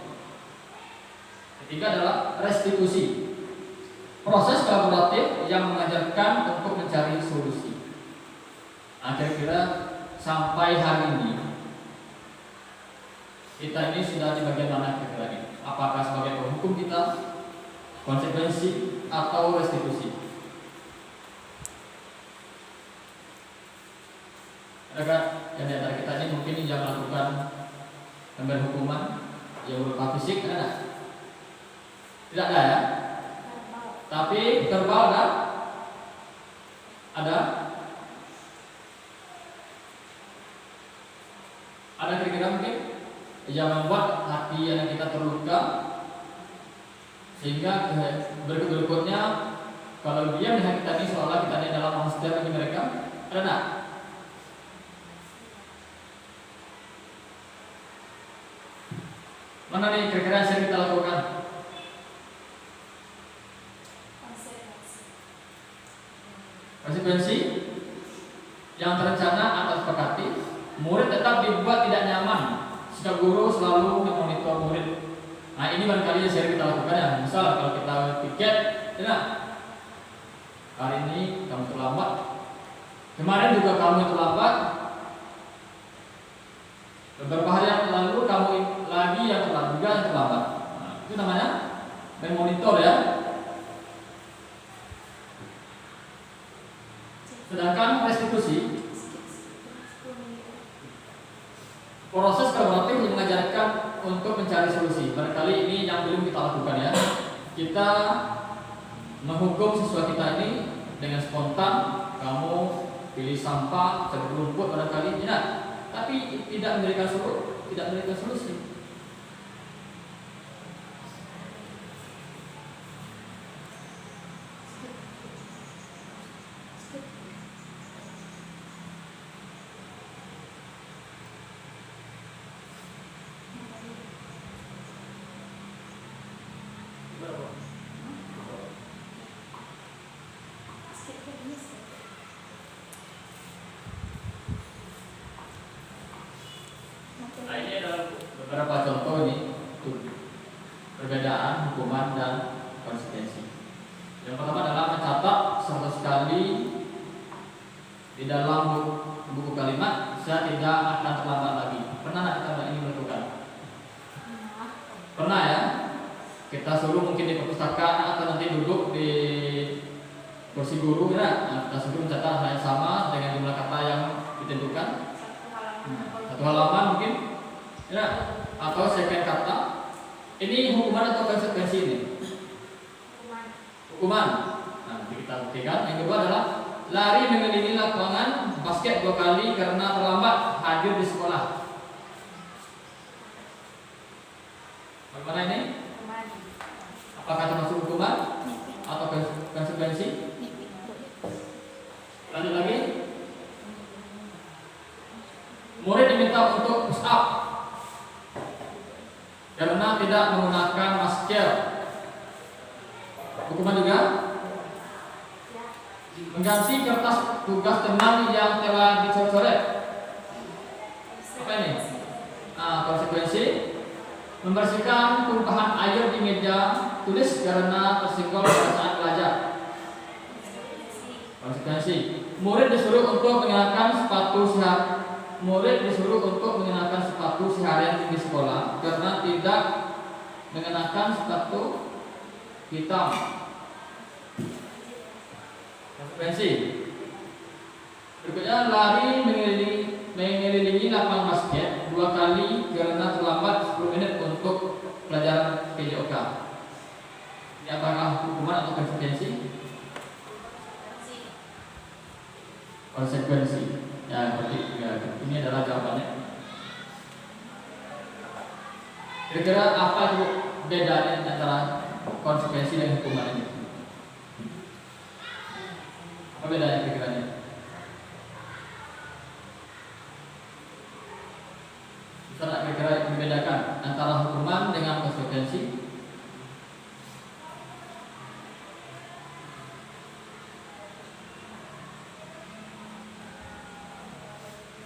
Ketiga adalah restitusi, proses kolaboratif yang mengajarkan untuk mencari solusi. Nah, kira-kira sampai hari ini kita ini sudah di bagian mana kira-kira ini? Apakah sebagai penghukum kita, konsekuensi, atau restitusi? Adakah yang di antara kita ini mungkin yang melakukan memberi hukuman yang berupa fisik? Ada? Tidak ada ya? Tapi verbal kan? Ada? Ada kira-kira mungkin yang membuat hati anak kita terluka sehingga berikutnya kalau dia melihat kita ini seolah kita ini adalah monster bagi mereka. Ada tak? Mana nih kira-kira yang kita lakukan? Konsekuensi yang terencana atau sepakati, murid tetap dibuat tidak nyaman, sikap guru selalu memonitor murid. Nah, ini barangkali yang sering kita lakukan ya. Misal kalau kita tiket, ya, hari ini kamu terlambat, kemarin juga kamu terlambat, beberapa hari yang lalu kamu lagi yang terlambat. Nah, itu namanya memonitor ya. Sedangkan restitusi, proses kolaboratif yang mengajarkan untuk mencari solusi. Barangkali ini yang belum kita lakukan ya. Kita menghukum siswa kita ini dengan spontan. Kamu pilih sampah, cabut rumput barangkali, ya. Tapi tidak memberikan solusi. Nah, ini adalah beberapa contoh ini perbedaan hukuman dan konsekuensi. Yang pertama adalah mencatat 100 kali di dalam buku kalimat, saya tidak akan terlambat lagi. Pernah tidak kita ini melakukan? Pernah ya? Kita suruh mungkin di perpustakaan atau nanti duduk di kursi guru ya. Nah, kita suruh mencatat hal yang sama dengan jumlah kata yang ditentukan. Satu halaman mungkin ya, atau sekian kata. Ini hukuman atau konsekuensi ini? Hukuman. Nah, kita buktikan. Yang kedua adalah lari mengelilingi lapangan basket 2 kali karena terlambat hadir di sekolah. Bagaimana ini? Apakah termasuk hukuman atau konsekuensi? Lanjut lagi. Murid diminta untuk push up karena tidak menggunakan masker. Hukuman juga mengganti kertas tugas teman yang telah dicoret-coret. Apa ini? Konsekuensi membersihkan tumpahan air di meja tulis karena tersenggol pada saat belajar. Konsekuensi murid disuruh untuk mengenakan sepatu seharian di sekolah karena tidak mengenakan sepatu hitam. Konsekuensi berikutnya lari mengelilingi lapangan basket 2 kali karena terlambat 10 menit untuk pelajaran PJOK. Ini apakah hukuman atau konsekuensi? Konsekuensi. Ya, berarti ini adalah jawabannya. Kira-kira apa itu bedanya antara konsekuensi dan hukuman ini? Apa bedanya kira-kiranya? Bisa nggak kira-kira membedakan antara hukuman dengan konsekuensi?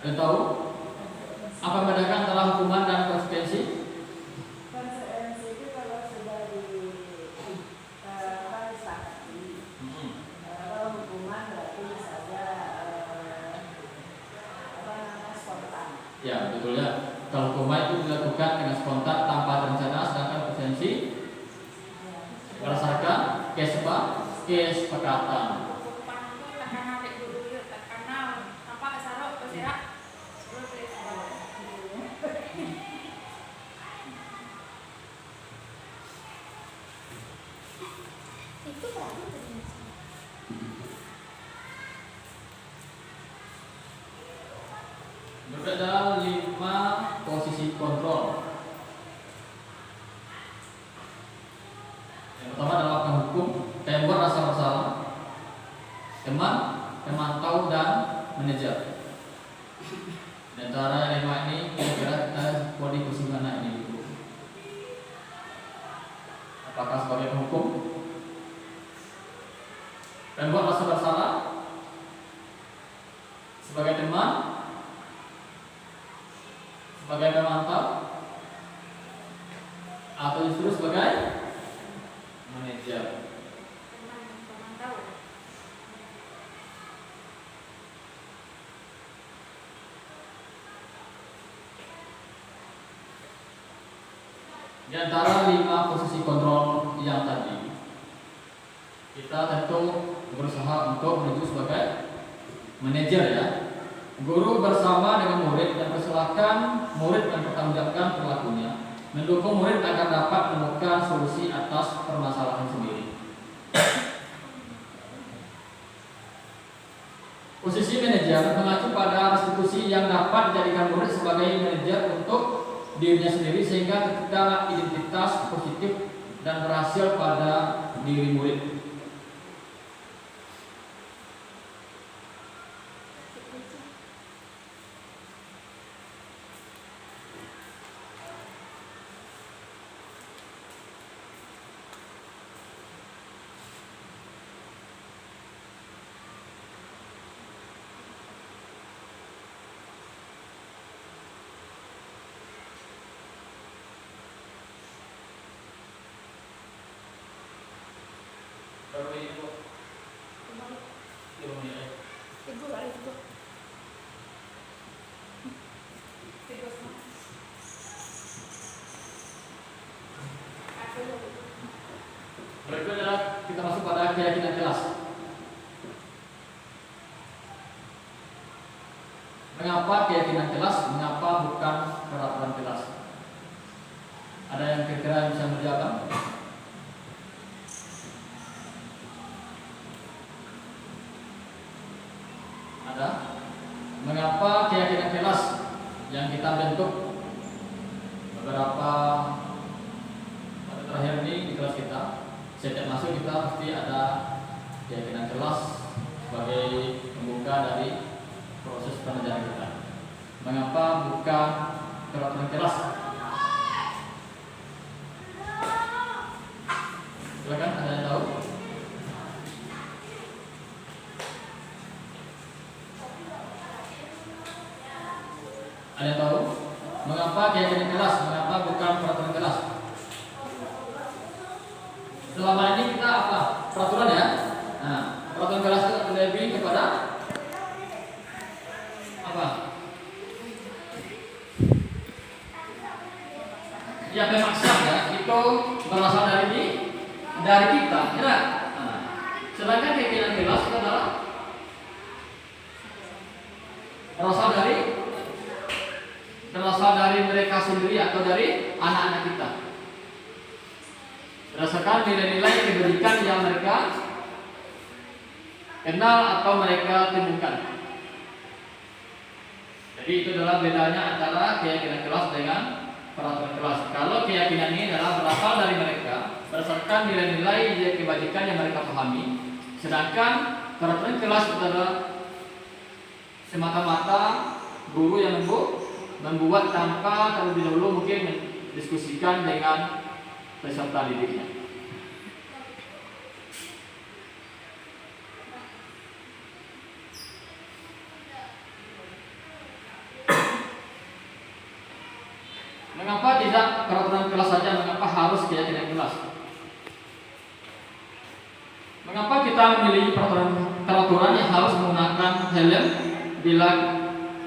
Ada tahu? Apa membedakan antara hukuman dan konsekuensi? Konsekuensi itu kalau sudah disepakati. Kalau hukuman berarti saja spontan. Ya, betul ya. Kalau hukuman itu dilakukan dengan spontan tanpa rencana, sedangkan konsekuensi berdasarkan kesepakatan. Berbeda 5 posisi kontrol. Yang pertama adalah penghukum, tembok rasa bersalah, teman, pemantau, dan manajer. Di antara 5 ini kira-kira kita mau di posisi mana ini dulu? Apakah sebagai penghukum, tembok rasa bersalah, sebagai teman, sebagai pemantau, atau justru sebagai manajer? Di antara 5 posisi kontrol yang tadi, kita tentu berusaha untuk menuju sebagai manajer ya. Guru bersama dengan murid dan persilakan murid mempertanggungjawabkan perilakunya, mendukung murid agar dapat menemukan solusi atas permasalahan sendiri. Posisi manajer mengacu pada restitusi yang dapat dijadikan murid sebagai manajer untuk dirinya sendiri sehingga tercipta identitas positif dan berhasil pada diri murid. Berikut adalah kita masuk pada keyakinan kelas. Mengapa keyakinan kelas? Mengapa bukan peraturan kelas? Ada yang kira-kira bisa menjawab? Ada? mengapa keyakinan kelas yang kita bentuk beberapa pada terakhir ini di kelas kita, setiap masuk kita pasti ada keyakinan kelas sebagai pembuka dari proses pengajaran kita. Mengapa bukan peraturan kelas? Silakan, ada yang tahu? Ada yang tahu? Mengapa keyakinan kelas? Mengapa bukan peraturan kelas? Selama ini kita apa? Peraturan ya. Nah, peraturan kelas itu lebih kepada apa? Ya memaksa ya. Itu berasal dari kita, ya. Nah, sedangkan keyakinan kelas itu adalah berasal dari mereka sendiri atau dari anak-anak kita. Berdasarkan nilai-nilai kebajikan yang mereka kenal atau mereka temukan. Jadi itu adalah bedanya antara keyakinan kelas dengan peraturan kelas. Kalau keyakinan ini adalah berasal dari mereka, berdasarkan nilai-nilai kebajikan yang mereka pahami, sedangkan peraturan kelas adalah semata-mata guru yang membuat tanpa terlebih dahulu mungkin mendiskusikan dengan peserta didiknya. Mengapa tidak peraturan kelas saja? Mengapa harus keyakinan kelas? Mengapa kita memilih peraturan yang harus menggunakan helm bila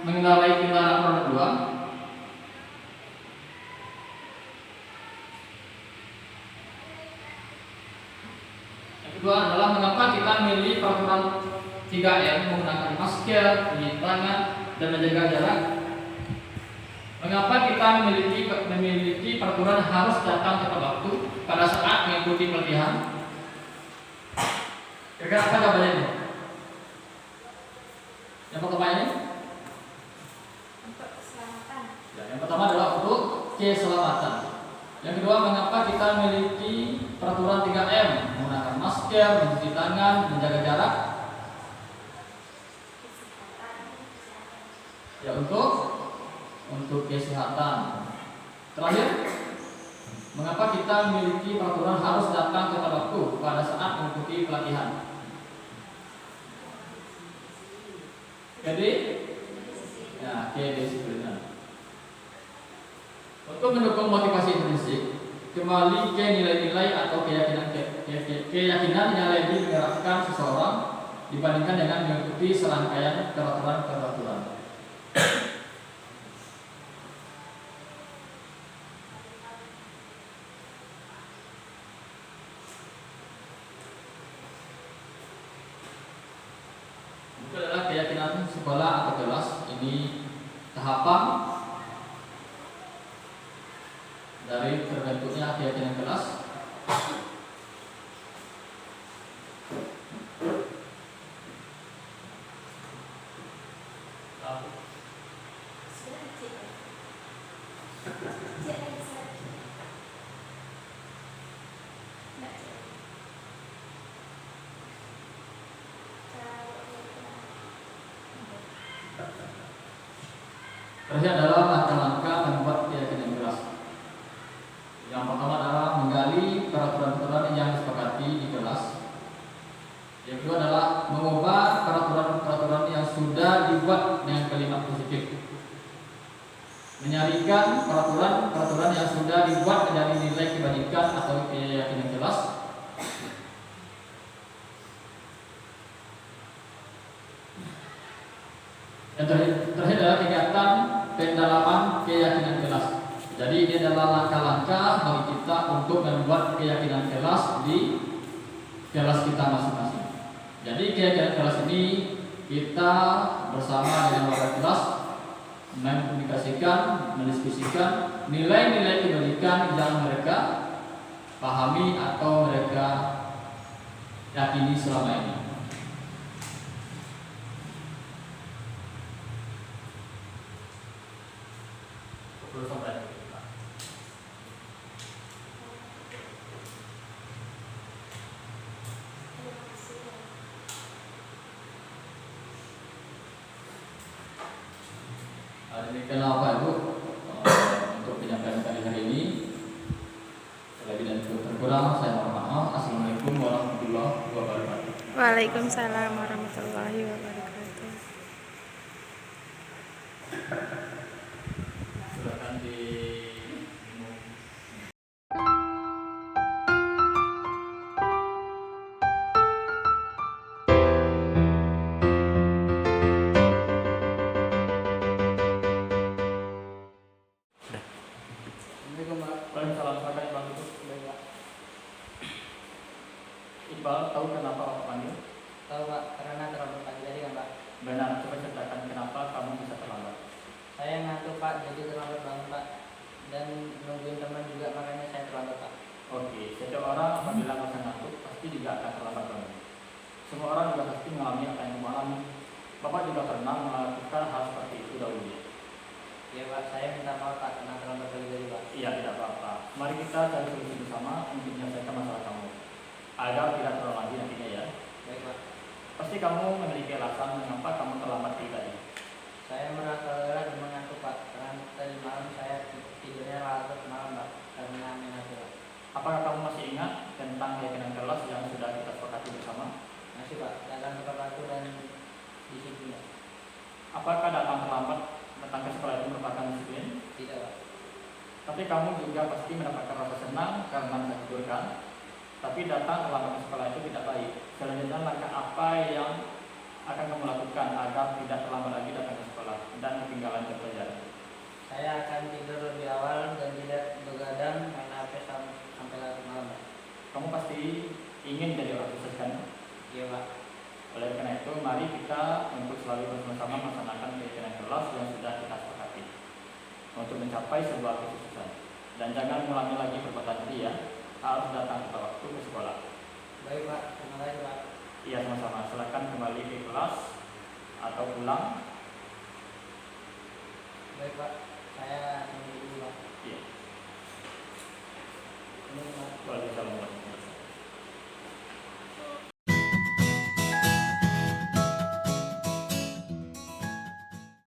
mengendarai kendaraan roda 2? Kedua adalah mengapa kita memilih peraturan 3M menggunakan masker, mencuci tangan, dan menjaga jarak. Mengapa kita memiliki peraturan harus datang tepat waktu pada saat mengikuti pelatihan? Kira-kira apa jawabannya ini? Yang pertama ini? Untuk keselamatan. Ya, yang pertama adalah untuk keselamatan. Yang kedua, mengapa kita memiliki peraturan 3M menggunakan masker, mencuci tangan, menjaga jarak? Ya, untuk kesehatan. Terakhir, mengapa kita memiliki peraturan harus datang tepat waktu pada saat mengikuti pelatihan? Jadi, ya, kedisiplinan. Untuk mendukung motivasi intrinsik, kembali ke nilai-nilai atau keyakinan yang lebih menggerakkan seseorang dibandingkan dengan mengikuti serangkaian peraturan-peraturan. Itu adalah keyakinan sekolah atau kelas. Ini tahapan dari terbentuknya keyakinan kelas. Terakhir adalah langkah-langkah membuat keyakinan kelas. Yang pertama adalah menggali peraturan-peraturan yang disepakati di kelas. Yang kedua adalah mengubah peraturan-peraturan yang sudah dibuat dengan kalimat positif. Menyarikan peraturan-peraturan yang sudah dibuat menjadi nilai kebajikan atau keyakinan kelas. Yang terakhir adalah kegiatan pendalaman keyakinan kelas. Jadi ini adalah langkah-langkah bagi kita untuk membuat keyakinan kelas di kelas kita masing-masing. Jadi keyakinan kelas ini kita bersama dengan warga kelas mengkomunikasikan, mendiskusikan nilai-nilai kebajikan yang mereka pahami atau mereka yakini selama ini. 10 sampai. Demikian apa Ibu untuk penyampaian kali hari ini. Selagi dan terkurang saya mohon maaf. Assalamualaikum warahmatullahi wabarakatuh. Waalaikumsalam warahmatullahi wabarakatuh. Silakan di Waalaikumsalam. Silakan Iqbal dulu. Iqbal, tahu kenapa Bapak panggil? Tahu Pak, karena terlalu pagi tadi kan Pak. Benar, coba ceritakan kenapa kamu bisa terlambat. Saya ngantuk Pak, jadi terlambat bangun Pak. Dan nungguin teman juga, makanya saya terlambat Pak. Oke, setiap orang apabila merasa ngantuk pasti juga akan terlambat bangun. Semua orang juga pasti mengalami apa yang kamu alami. Bapak juga pernah melakukan hal seperti itu dahulu. Ya Pak, saya minta maaf Pak, karena terlambat pagi tadi Pak. Iya, tidak apa-apa. Mari kita cari solusi bersama untuk menyelesaikan masalah kamu agar tidak terulang lagi nantinya ya. Baik Pak. Pasti kamu memiliki alasan mengapa kamu terlambat tadi. Saya merasa lelah dan mengantuk Pak, karena tadi malam saya tidurnya larut malam Pak, karena mengantuk Pak. Apakah kamu masih ingat tentang keyakinan kelas yang sudah kita sepakati bersama? Masih Pak, datang tepat waktu dan disiplin Pak. Apakah datang terlambat datang ke sekolah itu merupakan disiplin? Tidak Pak. Tapi kamu juga pasti mendapatkan rasa senang karena bisa tidur kan? Tapi datang terlambat ke sekolah itu tidak baik. Selanjutnya langkah apa yang akan kamu lakukan agar tidak terlambat lagi datang ke sekolah dan ketinggalan jam pelajaran? Saya akan tidur lebih awal dan tidak begadang main HP sampai larut malam Pak. Kamu pasti ingin jadi orang sukses kan? Iya Pak. Oleh karena itu, mari kita untuk selalu bersama-sama melaksanakan keyakinan kelas yang sudah kita sepakati untuk mencapai sebuah kesuksesan. Dan jangan mengulangi lagi perbuatan tadi ya, harus datang tepat waktu ke sekolah. Baik Pak, terima kasih Pak. Iya sama-sama, silakan kembali ke kelas atau pulang. Baik Pak, saya